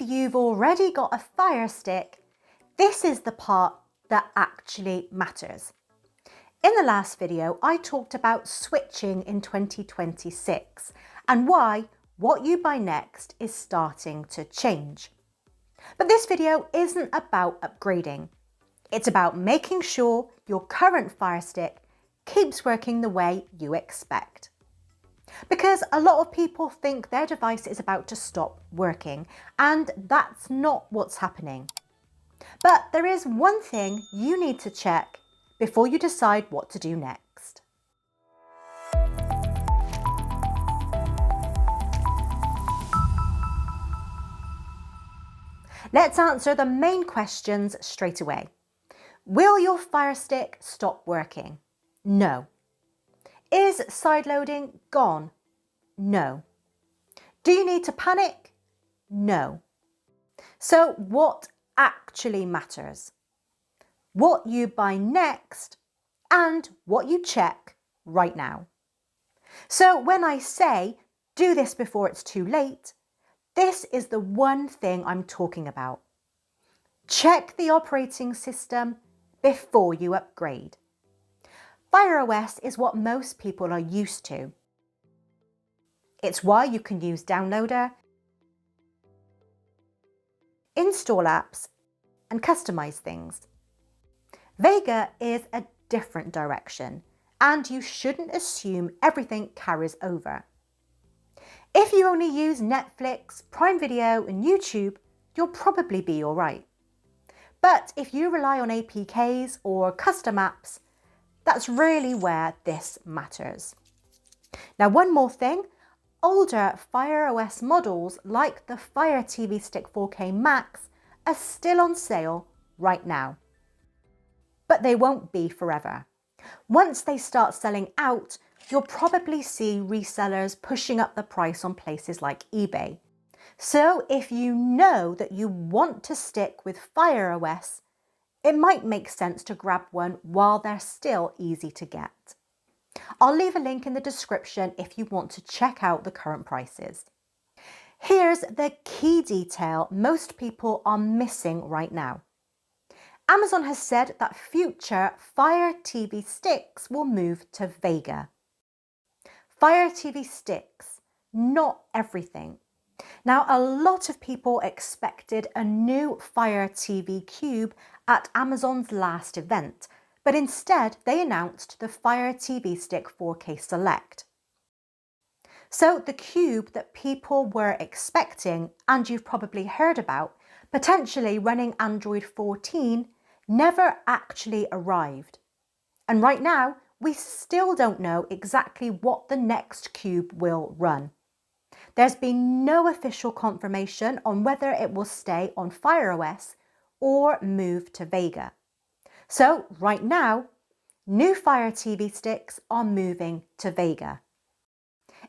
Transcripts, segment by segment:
you've already got a Fire Stick, this is the part that actually matters. In the last video, I talked about switching in 2026 and why what you buy next is starting to change. But this video isn't about upgrading. It's about making sure your current Fire Stick keeps working the way you expect. Because a lot of people think their device is about to stop working, and that's not what's happening. But there is one thing you need to check before you decide what to do next. Let's answer the main questions straight away. Will your Fire Stick stop working? No. Is sideloading gone? No. Do you need to panic? No. So what actually matters? What you buy next and what you check right now. So when I say do this before it's too late, this is the one thing I'm talking about. Check the operating system before you upgrade. Fire OS is what most people are used to. It's why you can use Downloader, install apps, and customize things. Vega is a different direction, and you shouldn't assume everything carries over. If you only use Netflix, Prime Video, and YouTube, you'll probably be all right. But if you rely on APKs or custom apps, that's really where this matters. Now, one more thing, older Fire OS models like the Fire TV Stick 4K Max are still on sale right now. But they won't be forever. Once they start selling out, you'll probably see resellers pushing up the price on places like eBay. So if you know that you want to stick with Fire OS, it might make sense to grab one while they're still easy to get. I'll leave a link in the description if you want to check out the current prices. Here's the key detail most people are missing right now. Amazon has said that future Fire TV Sticks will move to Vega. Fire TV Sticks, not everything. Now, a lot of people expected a new Fire TV Cube at Amazon's last event, but instead they announced the Fire TV Stick 4K Select. So the Cube that people were expecting, and you've probably heard about, potentially running Android 14, never actually arrived. And right now, we still don't know exactly what the next Cube will run. There's been no official confirmation on whether it will stay on Fire OS or move to Vega. So right now, new Fire TV Sticks are moving to Vega.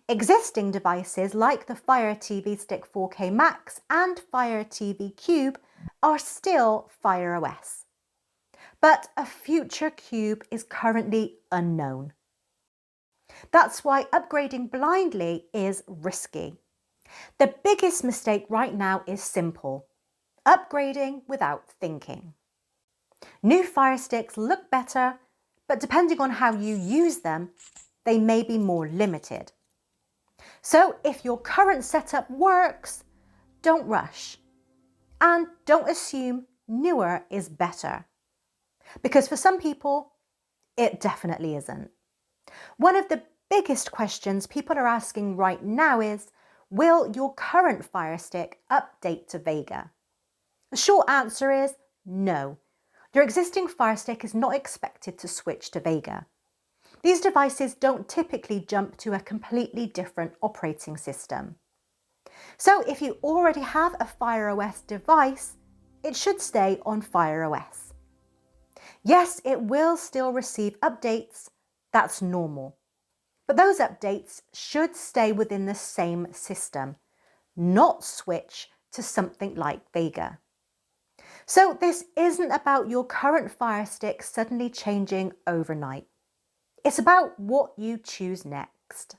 Existing devices like the Fire TV Stick 4K Max and Fire TV Cube are still Fire OS. But a future Cube is currently unknown. That's why upgrading blindly is risky. The biggest mistake right now is simple: upgrading without thinking. New Fire Sticks look better, but depending on how you use them, they may be more limited. So if your current setup works, don't rush. And don't assume newer is better. Because for some people, it definitely isn't. One of the biggest questions people are asking right now is, will your current Fire Stick update to Vega? The short answer is no. Your existing Fire Stick is not expected to switch to Vega. These devices don't typically jump to a completely different operating system. So if you already have a Fire OS device, it should stay on Fire OS. Yes, it will still receive updates, that's normal. But those updates should stay within the same system, not switch to something like Vega. So this isn't about your current Fire Stick suddenly changing overnight. It's about what you choose next.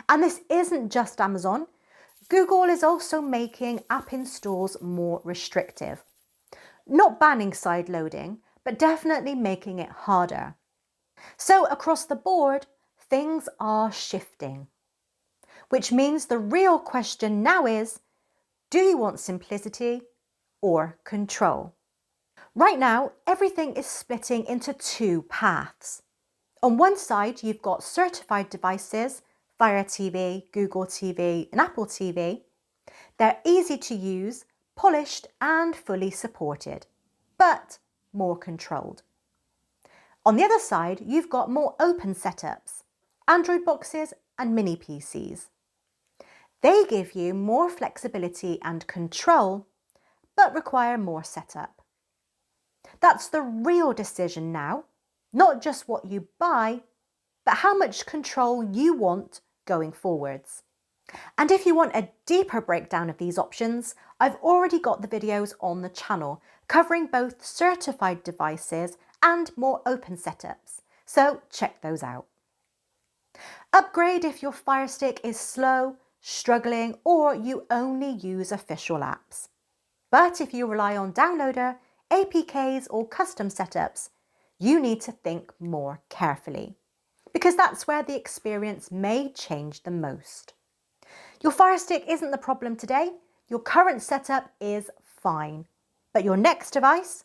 And this isn't just Amazon. Google is also making app installs more restrictive. Not banning sideloading, but definitely making it harder. So across the board, things are shifting. Which means the real question now is, do you want simplicity or control? Right now, everything is splitting into two paths. On one side, you've got certified devices, Fire TV, Google TV, and Apple TV. They're easy to use, polished, and fully supported, but more controlled. On the other side, you've got more open setups, Android boxes and mini PCs. They give you more flexibility and control, but require more setup. That's the real decision now, not just what you buy, but how much control you want going forwards. And if you want a deeper breakdown of these options, I've already got the videos on the channel covering both certified devices and more open setups, so check those out. Upgrade if your Firestick is slow, struggling, or you only use official apps. But if you rely on downloader, APKs or custom setups, you need to think more carefully, because that's where the experience may change the most. Your Firestick isn't the problem today, your current setup is fine, but your next device,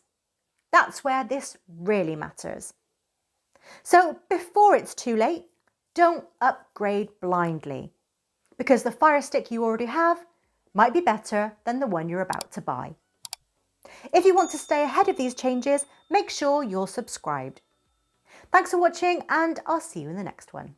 that's where this really matters. So before it's too late, don't upgrade blindly, because the Firestick you already have might be better than the one you're about to buy. If you want to stay ahead of these changes, make sure you're subscribed. Thanks for watching, and I'll see you in the next one.